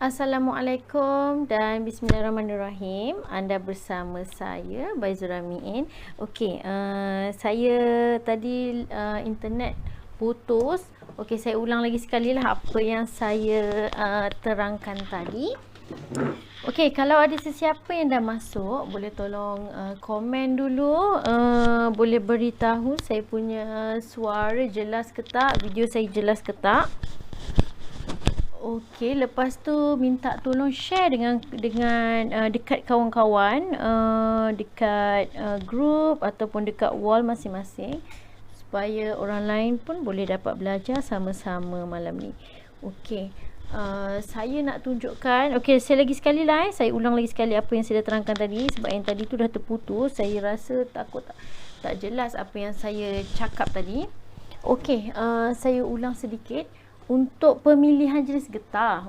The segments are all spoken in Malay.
Assalamualaikum dan bismillahirrahmanirrahim. Anda bersama saya Baizura Miin. Okey, saya tadi internet putus. Okey, saya ulang lagi sekali lah apa yang saya terangkan tadi. Okey, kalau ada sesiapa yang dah masuk, boleh tolong komen dulu, boleh beritahu saya punya suara jelas ke tak, video saya jelas ke tak. Okey, lepas tu minta tolong share dengan dekat kawan-kawan, dekat group ataupun dekat wall masing-masing supaya orang lain pun boleh dapat belajar sama-sama malam ni. Okey. Saya nak tunjukkan, okey, saya lagi sekali lah saya ulang lagi sekali apa yang saya dah terangkan tadi sebab yang tadi tu dah terputus. Saya rasa takut tak jelas apa yang saya cakap tadi. Okey, saya ulang sedikit. Untuk pemilihan jenis getah,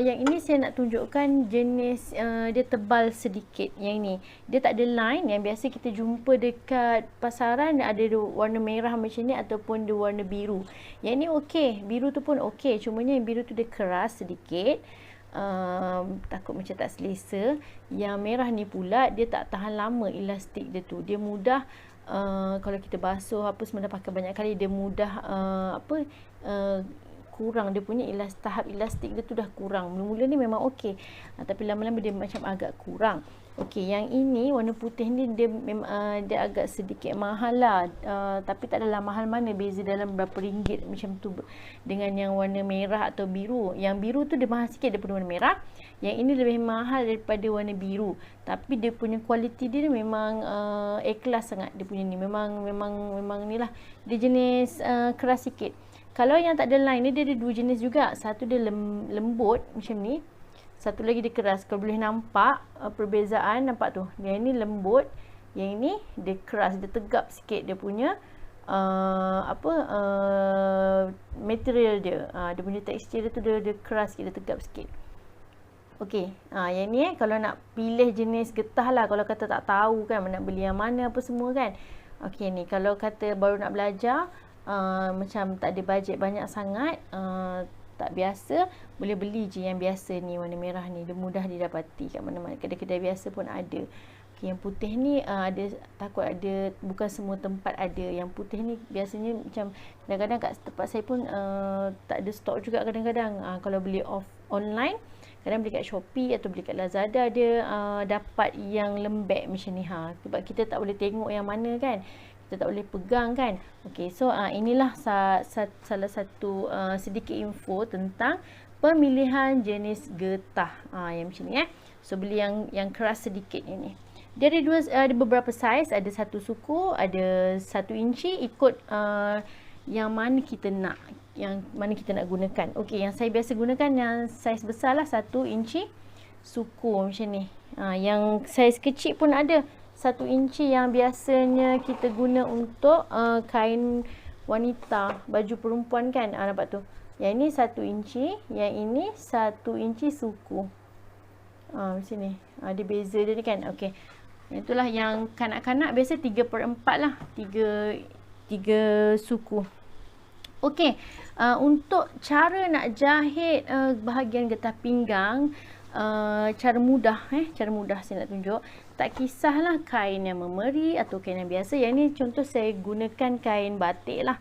yang ini saya nak tunjukkan jenis dia tebal sedikit. Yang ini dia tak ada line. Yang biasa kita jumpa dekat pasaran ada warna merah macam ni ataupun dia warna biru. Yang ini okey, biru tu pun okey, cumanya yang biru tu dia keras sedikit. Takut macam tak selesa. Yang merah ni pula dia tak tahan lama elastik dia tu. Dia mudah kalau kita basuh apa semua dah pakai banyak kali, dia mudah kurang dia punya tahap elastik dia tu dah kurang. Mula-mula ni memang okey, tapi lama-lama dia macam agak kurang. Okey, yang ini warna putih ni dia memang dia agak sedikit mahal lah, tapi tak adalah mahal mana, beza dalam berapa ringgit macam tu dengan yang warna merah atau biru. Yang biru tu dia mahal sikit daripada warna merah. Yang ini lebih mahal daripada warna biru, tapi dia punya kualiti dia memang A-class sangat. Dia punya ni memang ni lah, dia jenis keras sikit. Kalau yang tak ada line ni dia ada dua jenis juga. Satu dia lembut macam ni, satu lagi dia keras. Kalau boleh nampak perbezaan, nampak tu. Yang ini lembut, yang ini dia keras, dia tegap sikit dia punya material dia. Dia punya tekstur dia tu dia keras sikit, dia tegap sikit. Okey, yang ni kalau nak pilih jenis getah lah, kalau kata tak tahu kan nak beli yang mana apa semua kan. Okey, ni kalau kata baru nak belajar, macam tak ada bajet banyak sangat, tak biasa, boleh beli je yang biasa ni, warna merah ni. Dia mudah didapati kat mana-mana, kedai-kedai biasa pun ada. Okay, yang putih ni ada, takut ada, bukan semua tempat ada. Yang putih ni biasanya macam kadang-kadang kat tempat saya pun tak ada stok juga kadang-kadang. Kalau beli online, kadang beli kat Shopee atau beli kat Lazada, dia dapat yang lembek macam ni. Sebab kita tak boleh tengok yang mana kan, kita tak boleh pegang kan. Okey, so inilah salah satu sedikit info tentang pemilihan jenis getah yang macam ni. So beli yang keras sedikit ini. Dia ada beberapa saiz, ada satu suku, ada 1 inci, ikut yang mana kita nak, gunakan. Okey, yang saya biasa gunakan yang saiz besar lah, 1 inci suku macam ni. Yang saiz kecil pun ada, 1 inci yang biasanya kita guna untuk kain wanita, baju perempuan kan. Nampak tu. Yang ini 1 inci, yang ini 1 inci suku. Macam ni. Ada beza dia ni kan. Okey. Itulah yang kanak-kanak biasa 3/4 lah. 3 suku. Okey. Untuk cara nak jahit bahagian getah pinggang, cara mudah saya nak tunjuk. Tak kisahlah kain yang memeri atau kain yang biasa. Yang ni contoh saya gunakan kain batik lah.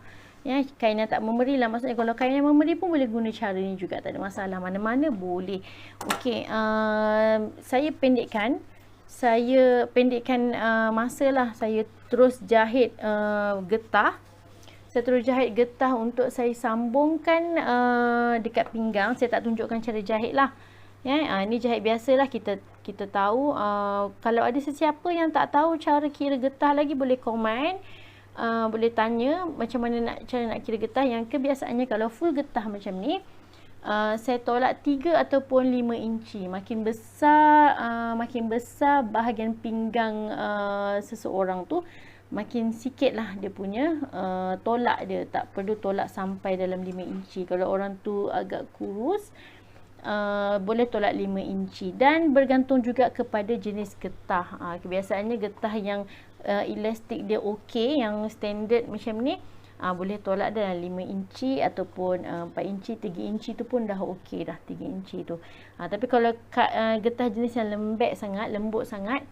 Kain yang tak memeri lah. Maksudnya kalau kain yang memeri pun boleh guna cara ni juga, tak ada masalah. Mana-mana boleh. Okey, saya pendekkan masa lah. Saya terus jahit getah. Saya terus jahit getah untuk saya sambungkan dekat pinggang. Saya tak tunjukkan cara jahit lah. Ni jahit biasalah, kita tahu. Kalau ada sesiapa yang tak tahu cara kira getah lagi, boleh komen, boleh tanya macam mana cara nak kira getah. Yang kebiasaannya kalau full getah macam ni, saya tolak 3 ataupun 5 inci. Makin besar bahagian pinggang seseorang tu, makin sikit lah dia punya tolak dia. Tak perlu tolak sampai dalam 5 inci. Kalau orang tu agak kurus, boleh tolak 5 inci. Dan bergantung juga kepada jenis getah. Kebiasaannya getah yang elastik dia okey, yang standard macam ni, Boleh tolak dalam 5 inci ataupun 4 inci, 3 inci tu pun dah okey dah, 3 inci tu. Tapi kalau getah jenis yang lembek sangat, lembut sangat,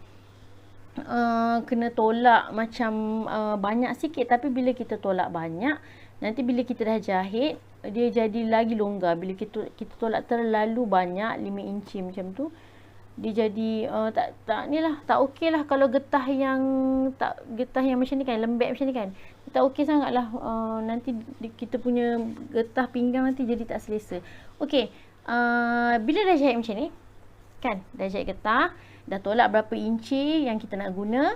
kena tolak macam banyak sikit. Tapi bila kita tolak banyak, nanti bila kita dah jahit, dia jadi lagi longgar. Bila kita tolak terlalu banyak, 5 inci macam tu, dia jadi tak okey lah. Kalau getah yang macam ni kan, lembek macam ni kan, tak okey sangat lah. Nanti kita punya getah pinggang nanti jadi tak selesa. Okey, bila dah jahit macam ni kan, dah jahit getah, dah tolak berapa inci yang kita nak guna,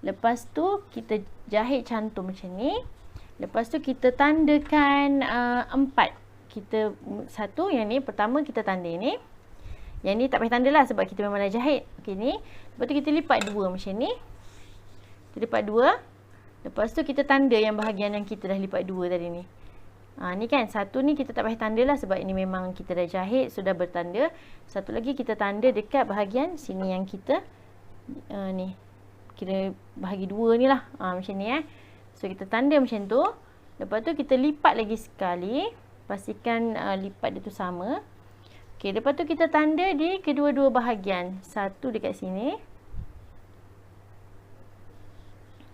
lepas tu kita jahit cantum macam ni. Lepas tu kita tandakan 4. Kita satu, yang ni pertama kita tanda ni. Yang ni tak payah tanda lah sebab kita memang dah jahit. Okey ni. Lepas tu kita lipat 2 macam ni. Kita lipat 2. Lepas tu kita tanda yang bahagian yang kita dah lipat 2 tadi ni. Ni kan, satu ni kita tak payah tanda lah sebab ini memang kita dah jahit, sudah bertanda. Satu lagi kita tanda dekat bahagian sini yang kita ni. Kira bahagi 2 ni lah. Macam ni So kita tanda macam tu. Lepas tu kita lipat lagi sekali. Pastikan lipat dia tu sama. Okey, lepas tu kita tanda di kedua-dua bahagian. Satu dekat sini.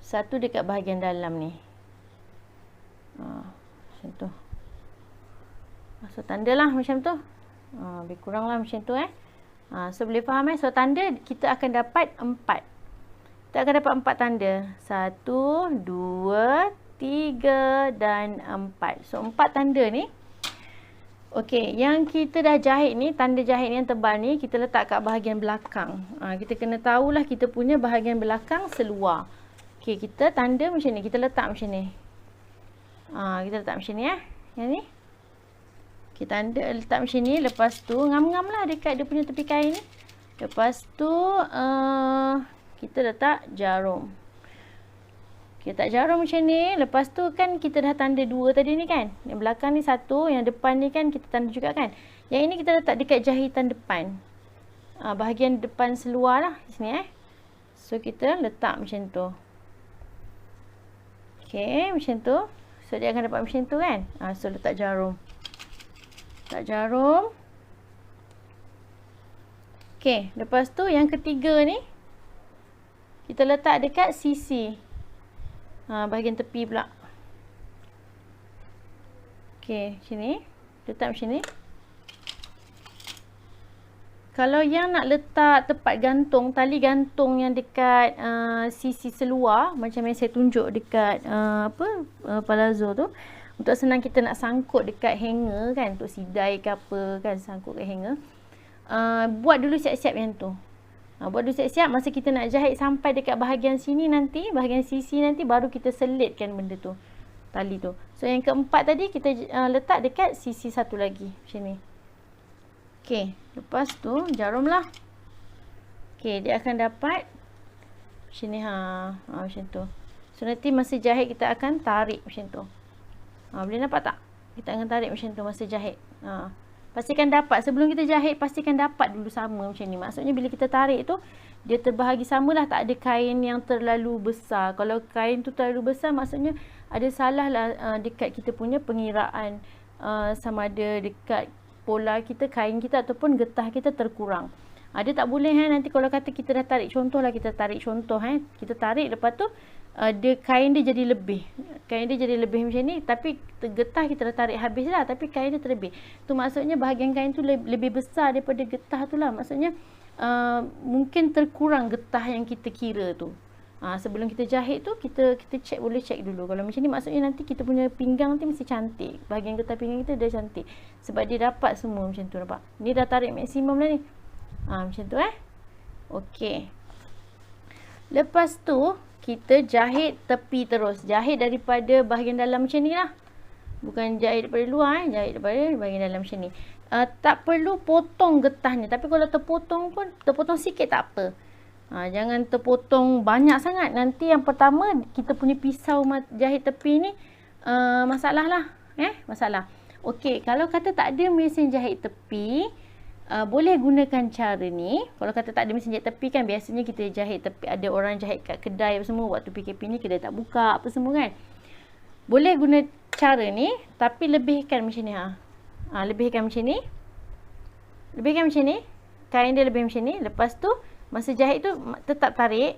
Satu dekat bahagian dalam ni. Macam tu. So tandalah macam tu. Lebih kurang lah macam tu So boleh faham So tanda kita akan dapat 4. Kita akan dapat 4 tanda. 1, 2, 3 dan 4. So 4 tanda ni. Okey, yang kita dah jahit ni, tanda jahit ni yang tebal ni, kita letak kat bahagian belakang. Kita kena tahulah kita punya bahagian belakang seluar. Okey, kita tanda macam ni. Kita letak macam ni. Kita letak macam ni Yang ni. Kita tanda letak macam ni. Lepas tu, ngam-ngam lah dekat dia punya tepi kain ni. Lepas tu, kita letak jarum. Kita letak jarum macam ni. Lepas tu kan kita dah tanda 2 tadi ni kan. Yang belakang ni 1. Yang depan ni kan kita tanda juga kan. Yang ini kita letak dekat jahitan depan. Bahagian depan seluar lah. Di sini So kita letak macam tu. Okay, macam tu. So dia akan dapat macam tu kan. So letak jarum. Letak jarum. Okay, lepas tu yang ketiga ni. Kita letak dekat sisi. Bahagian tepi pula. Okey, sini. Letak macam ni. Kalau yang nak letak tepat gantung, tali gantung yang dekat sisi seluar, macam yang saya tunjuk dekat palazzo tu, untuk senang kita nak sangkut dekat hanger kan, untuk sidai ke apa kan, sangkut kat hanger. Buat dulu siap-siap yang tu. Buat dulu siap-siap, masa kita nak jahit sampai dekat bahagian sini nanti, bahagian sisi nanti, baru kita selitkan benda tu, tali tu. So yang keempat tadi kita letak dekat sisi satu lagi macam ni. Okey, lepas tu jarum lah. Okey, dia akan dapat macam ni macam tu. So nanti masa jahit kita akan tarik macam tu. Boleh nampak tak? Kita akan tarik macam tu masa jahit. Pastikan dapat, sebelum kita jahit pastikan dapat dulu sama macam ni. Maksudnya bila kita tarik tu dia terbahagi samalah, tak ada kain yang terlalu besar. Kalau kain tu terlalu besar maksudnya ada salah lah dekat kita punya pengiraan, sama ada dekat pola kita, kain kita ataupun getah kita terkurang. Dia tak boleh nanti kalau kata kita dah tarik, contohlah kita tarik contoh kita tarik lepas tu kain dia jadi lebih. Kain dia jadi lebih macam ni, tapi getah kita dah tarik habis lah, tapi kain dia terlebih. Tu maksudnya bahagian kain tu lebih besar daripada getah tu lah. Maksudnya mungkin terkurang getah yang kita kira tu. Sebelum kita jahit tu kita check, boleh check dulu. Kalau macam ni maksudnya nanti kita punya pinggang nanti mesti cantik. Bahagian getah pinggang kita dah cantik. Sebab dia dapat semua macam tu, nampak? Ni dah tarik maksimum lah ni. Macam tu Okey. Lepas tu kita jahit tepi terus. Jahit daripada bahagian dalam macam ni lah. Bukan jahit daripada luar jahit daripada bahagian dalam macam ni. Tak perlu potong getahnya. Tapi kalau terpotong pun, terpotong sikit tak apa. Jangan terpotong banyak sangat. Nanti yang pertama kita punya pisau jahit tepi ni masalah lah. Masalah. Okey, kalau kata tak ada mesin jahit tepi, boleh gunakan cara ni. Kalau kata tak ada mesin jahit tepi kan, biasanya kita jahit tepi, ada orang jahit kat kedai apa semua. Waktu PKP ni kedai tak buka apa semua kan. Boleh guna cara ni, tapi lebihkan macam ni. Lebihkan macam ni. Lebihkan macam ni. Kain dia lebih macam ni. Lepas tu, masa jahit tu tetap tarik.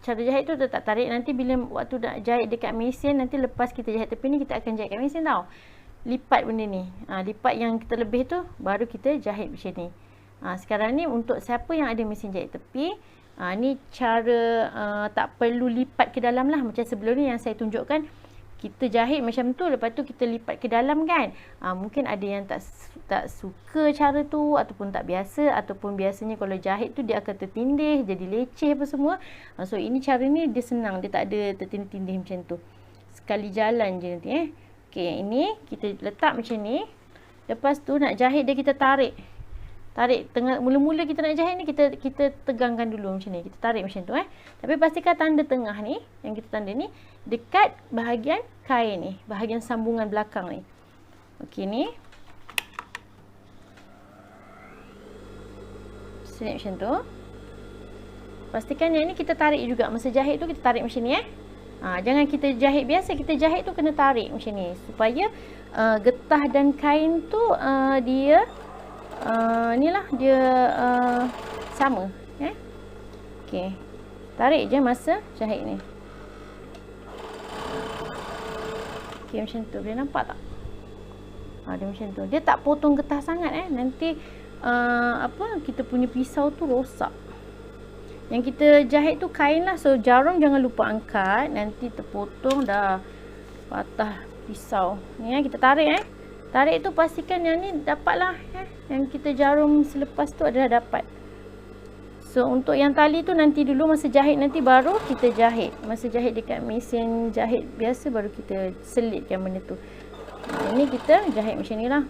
Cara jahit tu tetap tarik. Nanti bila waktu nak jahit dekat mesin, nanti lepas kita jahit tepi ni, kita akan jahit kat mesin tau. Lipat benda ni. Lipat yang kita lebih tu, baru kita jahit macam ni. Sekarang ni untuk siapa yang ada mesin jahit tepi, ni cara tak perlu lipat ke dalam lah. Macam sebelum ni yang saya tunjukkan, kita jahit macam tu, lepas tu kita lipat ke dalam kan. Mungkin ada yang tak suka cara tu, ataupun tak biasa, ataupun biasanya kalau jahit tu dia akan tertindih, jadi leceh apa semua. So ini cara ni dia senang, dia tak ada tertindih-tindih macam tu. Sekali jalan je nanti Okey, ini kita letak macam ni. Lepas tu nak jahit dia, kita tarik. Tarik tengah, mula-mula kita nak jahit ni, kita tegangkan dulu macam ni. Kita tarik macam tu Tapi pastikan tanda tengah ni, yang kita tanda ni, dekat bahagian kain ni, bahagian sambungan belakang ni. Okey, ni. Selip macam tu. Pastikan yang ni kita tarik juga. Masa jahit tu kita tarik macam ni jangan kita jahit biasa, kita jahit tu kena tarik macam ni supaya getah dan kain tu dia inilah dia sama Okey. Tarik je masa jahit ni. Okey, macam tu. Boleh nampak tak? Dia macam tu. Dia tak potong getah sangat nanti kita punya pisau tu rosak. Yang kita jahit tu kain lah. So jarum jangan lupa angkat. Nanti terpotong dah patah pisau. Ni kita tarik Tarik tu pastikan yang ni dapat lah Yang kita jarum selepas tu adalah dapat. So untuk yang tali tu nanti dulu masa jahit nanti baru kita jahit. Masa jahit dekat mesin jahit biasa baru kita selitkan benda tu. Ini kita jahit macam ni lah.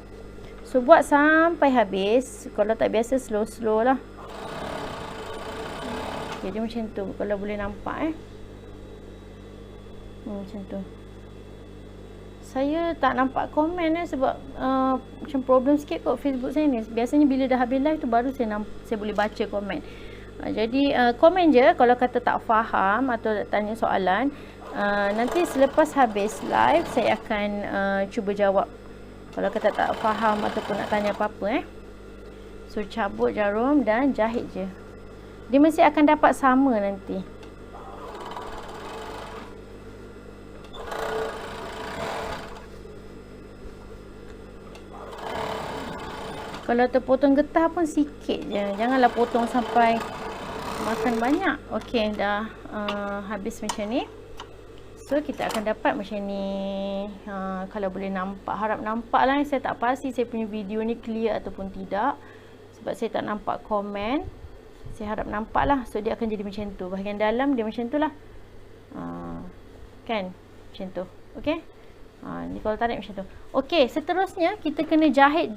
So buat sampai habis. Kalau tak biasa slow-slow lah. Jadi macam tu, kalau boleh nampak macam tu. Saya tak nampak komen sebab macam problem sikit kot Facebook saya ni. Biasanya bila dah habis live tu baru saya boleh baca komen. Jadi komen je kalau kata tak faham atau tanya soalan. Nanti selepas habis live saya akan cuba jawab. Kalau kata tak faham ataupun nak tanya apa-apa So cabut jarum dan jahit je. Dia mesti akan dapat sama nanti. Kalau terpotong getah pun sikit je. Janganlah potong sampai makan banyak. Okey, dah habis macam ni. So kita akan dapat macam ni. Kalau boleh nampak, harap nampak lah. Saya tak pasti saya punya video ni clear ataupun tidak. Sebab saya tak nampak komen. Saya harap nampak lah. So dia akan jadi macam tu. Bahagian dalam dia macam tu lah. Kan? Macam tu. Okey? Ni kalau tarik macam tu. Okey, seterusnya kita kena jahit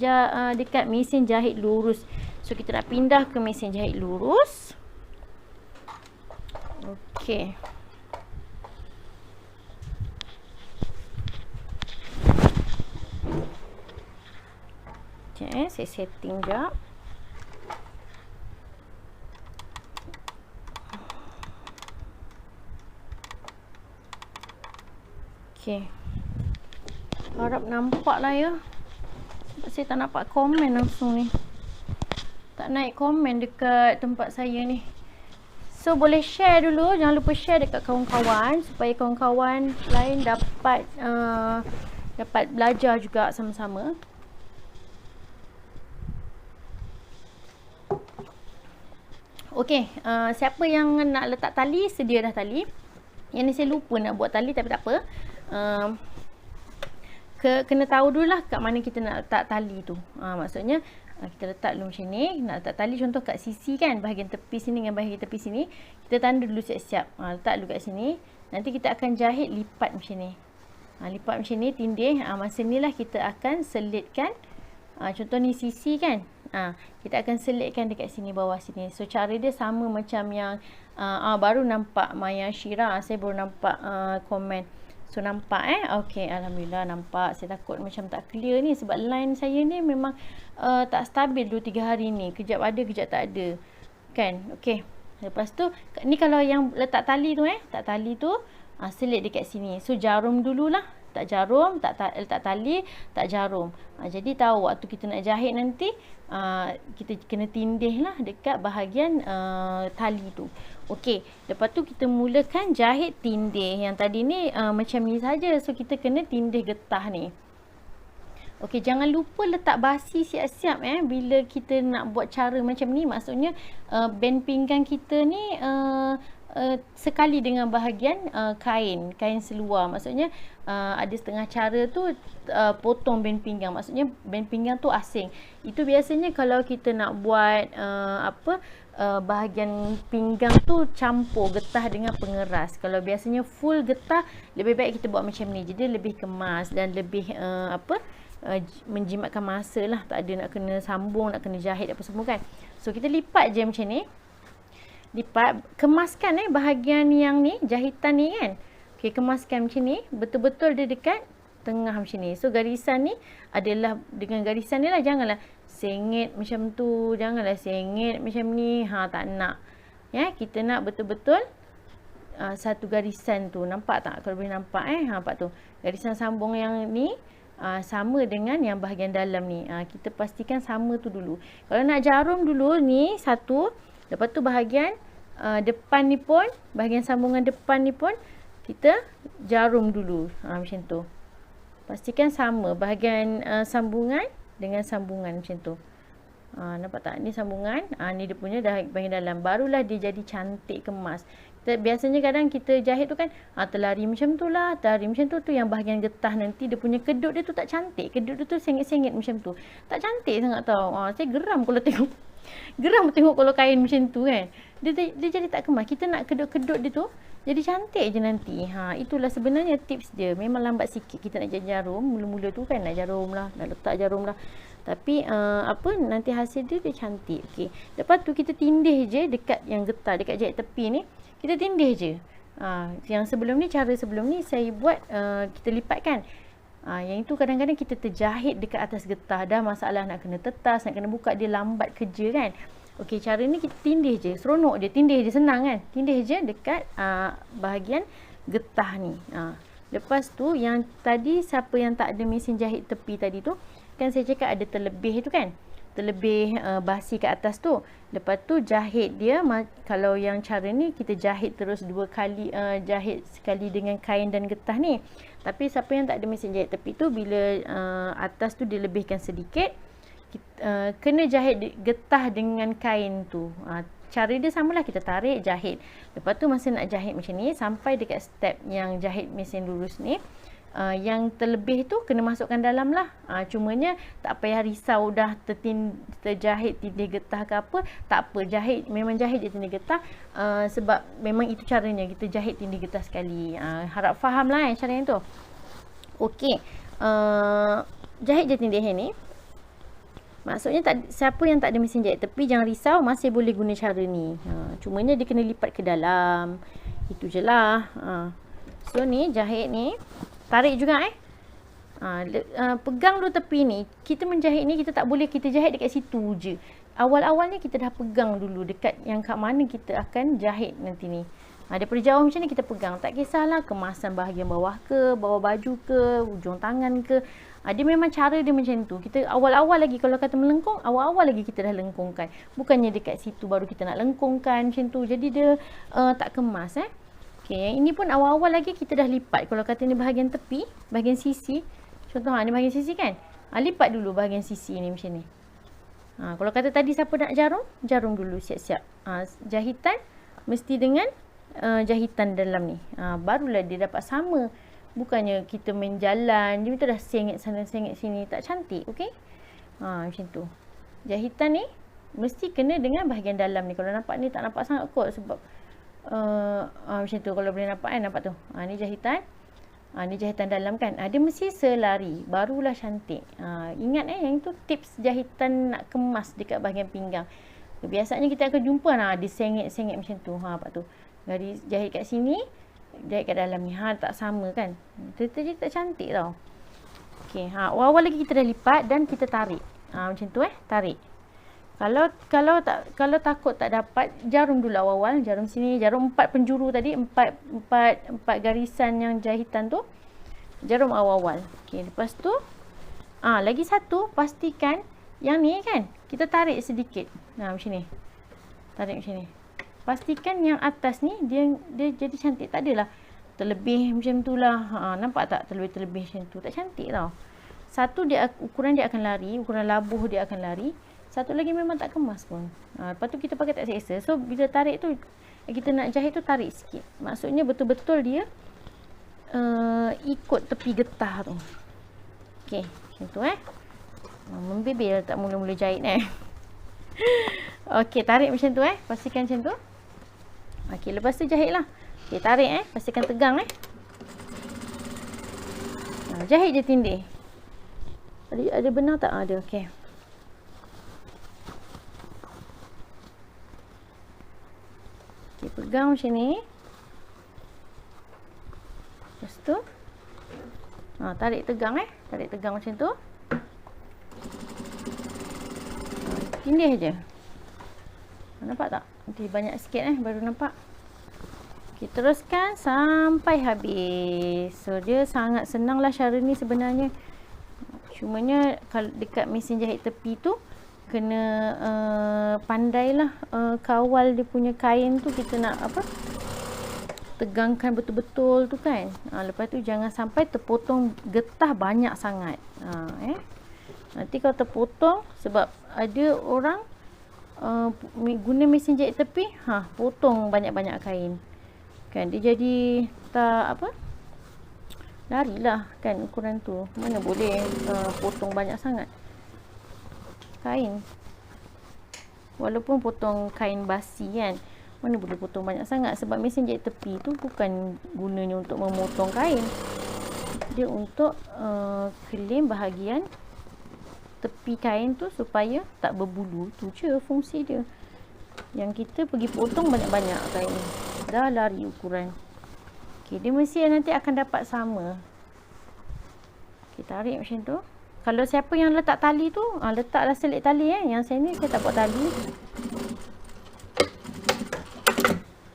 dekat mesin jahit lurus. So kita nak pindah ke mesin jahit lurus. Okey. Okay, saya setting jap. Okey. Harap nampak lah ya. Sebab saya tak nampak komen langsung ni. Tak naik komen dekat tempat saya ni. So boleh share dulu. Jangan lupa share dekat kawan-kawan. Supaya kawan-kawan lain dapat dapat belajar juga sama-sama. Okey. Siapa yang nak letak tali, sedia dah tali. Yang ni saya lupa nak buat tali tapi tak apa. Kena tahu dulu lah kat mana kita nak letak tali tu. Maksudnya kita letak dulu macam ni. Nak letak tali contoh kat sisi kan, bahagian tepi sini dengan bahagian tepi sini. Kita tanda dulu siap-siap. Letak dulu kat sini. Nanti kita akan jahit lipat macam ni. Lipat macam ni, tindih. Masa ni lah kita akan selitkan. Contoh ni sisi kan. Kita akan selitkan dekat sini, bawah sini. So cara dia sama macam yang baru nampak Maya Shira. Saya baru nampak komen. So nampak okey, alhamdulillah nampak. Saya takut macam tak clear ni sebab line saya ni memang tak stabil 2-3 hari ni. Kejap ada, kejap tak ada. Kan? Okey. Lepas tu ni kalau yang letak tali tu tak tali tu selit dekat sini. So jarum dululah. tak jarum, tak tali, tak jarum. Jadi tahu waktu kita nak jahit nanti kita kena tindih lah dekat bahagian tali tu. Okey, lepas tu kita mulakan jahit tindih. Yang tadi ni macam ni saja. So kita kena tindih getah ni. Okey, jangan lupa letak basi siap-siap bila kita nak buat cara macam ni. Maksudnya band pinggang kita ni sekali dengan bahagian kain seluar. Maksudnya ada setengah cara tu potong band pinggang. Maksudnya band pinggang tu asing. Itu biasanya kalau kita nak buat bahagian pinggang tu campur getah dengan pengeras. Kalau biasanya full getah, lebih baik kita buat macam ni. Jadi lebih kemas dan lebih menjimatkan masa lah. Tak ada nak kena sambung, nak kena jahit apa semua kan. So kita lipat je macam ni. Lipat, kemaskan bahagian yang ni, jahitan ni kan. Okey, kemaskan macam ni, betul-betul dia dekat tengah macam ni. So garisan ni adalah dengan garisan ni lah, janganlah sengit macam tu, janganlah sengit macam ni. Tak nak. Ya, kita nak betul-betul satu garisan tu. Nampak tak? Kalau boleh nampak nampak tu. Garisan sambung yang ni sama dengan yang bahagian dalam ni. Kita pastikan sama tu dulu. Kalau nak jarum dulu ni satu. Lepas tu bahagian depan ni pun, bahagian sambungan depan ni pun kita jarum dulu. Macam tu. Pastikan sama bahagian sambungan dengan sambungan macam tu. Nampak tak? Ni sambungan. Ni dia punya bahagian dalam. Barulah dia jadi cantik kemas. Biasanya kadang kita jahit tu kan terlari macam tu lah, terlari macam tu yang bahagian getah nanti dia punya kedut dia tu tak cantik. Kedut dia tu sengit-sengit macam tu. Tak cantik sangat tau. Saya geram kalau tengok. Geram tengok kalau kain macam tu kan. Dia jadi tak kemas. Kita nak kedut-kedut dia tu jadi cantik je nanti. Itulah sebenarnya tips dia. Memang lambat sikit kita nak jarum. Mula-mula tu kan nak jarum lah, nak letak jarum lah. Tapi nanti hasil dia cantik. Okey. Lepas tu kita tindih je dekat yang getah, dekat jahit tepi ni. Kita tindih je. Yang sebelum ni, cara sebelum ni saya buat kita lipatkan. Yang itu kadang-kadang kita terjahit dekat atas getah. Dah masalah nak kena tetas, nak kena buka, dia lambat kerja kan. Okey, cara ni kita tindih je. Seronok je, tindih je, senang kan. Tindih je dekat bahagian getah ni. Lepas tu yang tadi, siapa yang tak ada mesin jahit tepi tadi tu, kan saya cakap ada terlebih tu kan. Terlebih basi kat atas tu. Lepas tu jahit dia, kalau yang cara ni kita jahit terus 2 kali, jahit sekali dengan kain dan getah ni. Tapi siapa yang tak ada mesin jahit tepi tu, bila atas tu dilebihkan sedikit, kena jahit getah dengan kain tu. Cara dia samalah, kita tarik, jahit. Lepas tu masa nak jahit macam ni, sampai dekat step yang jahit mesin lurus ni, yang terlebih tu kena masukkan dalam lah. Cumanya tak payah risau dah terjahit tindih getah ke apa. Tak apa, jahit, memang jahit je tindih getah. Sebab memang itu caranya, kita jahit tindih getah sekali. Harap faham lah cara yang tu. Okey, jahit je tindih ni. Maksudnya siapa yang tak ada mesin jahit tepi, jangan risau, masih boleh guna cara ni. Cumanya dia kena lipat ke dalam. Itu je lah. So ni jahit ni, tarik juga pegang dulu tepi ni. Kita menjahit ni, kita tak boleh kita jahit dekat situ je. Awal-awalnya kita dah pegang dulu dekat yang kat mana kita akan jahit nanti ni. Daripada jauh macam ni kita pegang. Tak kisahlah kemasan bahagian bawah ke, bawah baju ke, ujung tangan ke. Dia memang cara dia macam tu. Kita awal-awal lagi, kalau kata melengkung, awal-awal lagi kita dah lengkungkan. Bukannya dekat situ baru kita nak lengkungkan macam tu. Jadi dia tak kemas Okey, yang ini pun awal-awal lagi kita dah lipat. Kalau kata ni bahagian tepi, bahagian sisi. Contoh ni bahagian sisi kan. Lipat dulu bahagian sisi ni macam ni. Kalau kata tadi siapa nak jarum, jarum dulu siap-siap. Jahitan mesti dengan jahitan dalam ni. Barulah dia dapat sama. Bukannya kita main jalan, dia dah sengit sana sengit sini, tak cantik. Okey. Macam tu. Jahitan ni mesti kena dengan bahagian dalam ni. Kalau nampak ni tak nampak sangat kot sebab macam tu. Kalau boleh nampak kan, nampak tu. Ni jahitan. Ni jahitan dalam kan. Dia mesti selari, barulah cantik. Ingat yang itu tips jahitan nak kemas dekat bahagian pinggang. Biasanya kita akan jumpa dia sengit-sengit macam tu. Nampak tu. Dari jahit kat sini, jahit kat dalam ni. Tak sama kan. Jadi tak cantik tau. Okey, awal-awal lagi kita dah lipat dan kita tarik. Macam tu tarik. Kalau takut tak dapat, jarum dulu awal-awal. Jarum sini, jarum 4 penjuru tadi, 4 garisan yang jahitan tu. jarum awal-awal. Okey, lepas tu lagi satu, pastikan yang ni kan kita tarik sedikit. Macam ni. Tarik macam ni. Pastikan yang atas ni dia jadi cantik. Tak adalah terlebih macam tu lah. Nampak tak terlebih macam tu? Tak cantik tau. Satu, ukuran dia akan lari, ukuran labuh dia akan lari. Satu lagi memang tak kemas pun. Lepas tu kita pakai tak selesa. So bila tarik tu, kita nak jahit tu tarik sikit. Maksudnya betul-betul dia ikut tepi getah tu. Okey, macam tu membebel tak mula-mula jahit Okey, tarik macam tu pastikan macam tu. Okey, lepas tu jahit lah. Okey, tarik pastikan tegang jahit je tindih. Ada benar tak? Ada. Okey. Okey, pegang macam ni. Lepas tu tarik tegang tarik tegang macam tu. Tindih je. Nampak tak? Nanti banyak sikit baru nampak. Okey, teruskan sampai habis. So dia sangat senang lah cara ni sebenarnya. Cumanya kalau dekat mesin jahit tepi tu kena pandailah kawal dia punya kain tu. Kita nak tegangkan betul-betul tu kan. Lepas tu jangan sampai terpotong getah banyak sangat. Nanti kalau terpotong, sebab ada orang guna mesin jahit tepi, potong banyak-banyak kain. Kan dia jadi tak larilah kan ukuran tu. Mana boleh potong banyak sangat kain. Walaupun potong kain basi kan, mana boleh potong banyak sangat, sebab mesin jahit tepi tu bukan gunanya untuk memotong kain. Dia untuk claim bahagian tepi kain tu supaya tak berbulu. Tu je fungsi dia. Yang kita pergi potong banyak-banyak kain, dah lari ukuran. Okey, dia mesti nanti akan dapat sama. Okey, tarik macam tu. Kalau siapa yang letak tali tu, letaklah selit tali Yang saya ni saya tak buat tali.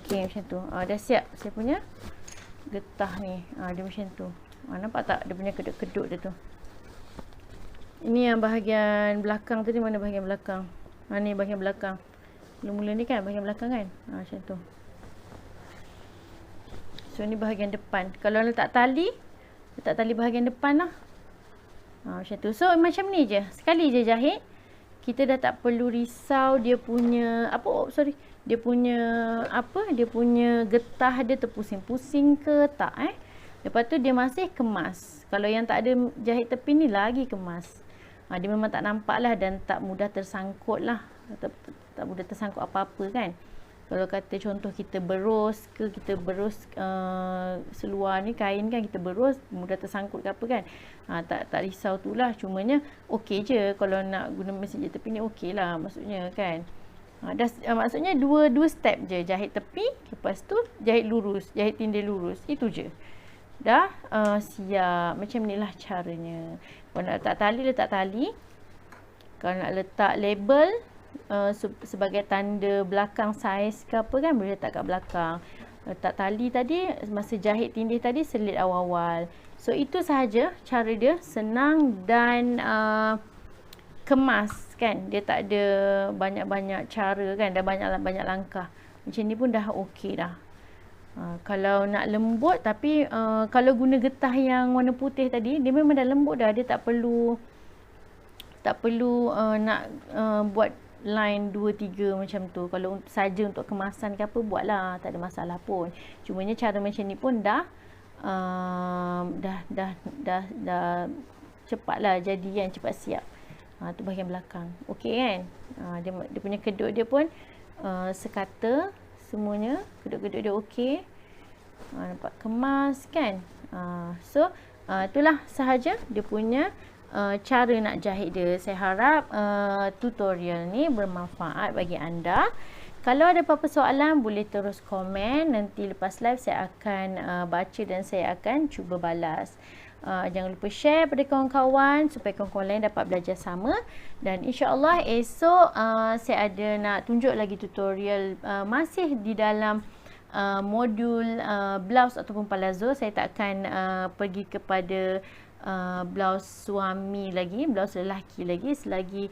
Okey, macam tu. Dah siap saya punya getah ni. Dia macam tu. Nampak tak dia punya kedut-kedut dia tu? Ini yang bahagian belakang tadi. Mana bahagian belakang? Ni bahagian belakang. Mula-mula ni kan bahagian belakang kan? Macam tu. So ni bahagian depan. Kalau letak tali bahagian depan lah. Macam tu. So macam ni je. Sekali je jahit. Kita dah tak perlu risau dia punya dia punya getah dia terpusing-pusing ke tak Lepas tu dia masih kemas. Kalau yang tak ada jahit tepi ni lagi kemas. Dia memang tak nampak lah dan tak mudah tersangkut lah. Tak mudah tersangkut apa-apa kan. Kalau kata contoh kita berus ke, kita berus seluar ni kain kan, kita berus mudah tersangkut ke apa kan. Tak risau tu lah. Cumanya okey je kalau nak guna mesin jahit tepi ni, okey lah maksudnya kan. Maksudnya dua step je. Jahit tepi, lepas tu jahit lurus, jahit tindih lurus. Itu je. Dah siap. Macam ni lah caranya. Kalau nak letak tali. Kalau nak letak label sebagai tanda belakang saiz ke apa kan, boleh letak kat belakang. Letak tali tadi, masa jahit tindih tadi selit awal-awal. So itu sahaja cara dia, senang dan kemas kan. Dia tak ada banyak-banyak cara kan, dah banyak langkah. Macam ni pun dah okey dah. Kalau nak lembut, tapi kalau guna getah yang warna putih tadi, dia memang dah lembut dah. Dia tak perlu nak buat line 2-3 macam tu. Kalau saja untuk kemasan ke apa, buatlah, tak ada masalah pun. Cumanya cara macam ni pun dah cepatlah jadi kan, cepat siap. Tu bahagian belakang. Okey kan? Dia punya kedut dia pun sekata semuanya, kedut-kedut dia okey. Nampak kemas kan? So itulah sahaja dia punya cara nak jahit dia. Saya harap tutorial ni bermanfaat bagi anda. Kalau ada apa-apa soalan, boleh terus komen. Nanti lepas live saya akan baca dan saya akan cuba balas. Jangan lupa share pada kawan-kawan supaya kawan-kawan lain dapat belajar sama. Dan insya-Allah esok saya ada nak tunjuk lagi tutorial masih di dalam modul blouse ataupun palazzo. Saya tak akan pergi kepada blouse suami lagi, blouse lelaki lagi, selagi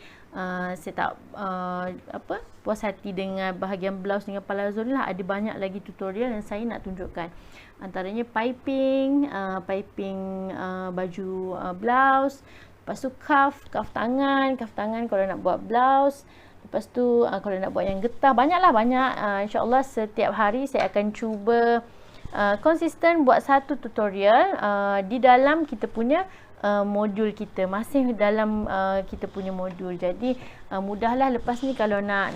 saya tak puas hati dengan bahagian blouse dengan palazzo ni lah. Ada banyak lagi tutorial yang saya nak tunjukkan, antaranya piping, baju blouse, lepas tu cuff tangan kalau nak buat blouse. Lepas tu kalau nak buat yang getah, banyak. InsyaAllah setiap hari saya akan cuba konsisten buat satu tutorial di dalam kita punya modul kita, masih dalam kita punya modul. Jadi mudahlah lepas ni kalau nak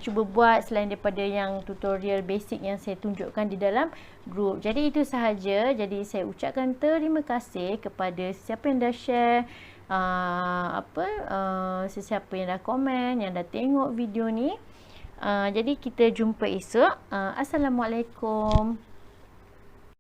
cuba buat selain daripada yang tutorial basic yang saya tunjukkan di dalam group. Jadi itu sahaja. Jadi saya ucapkan terima kasih kepada siapa yang dah share, sesiapa yang dah komen, yang dah tengok video ni. Jadi kita jumpa esok. Assalamualaikum.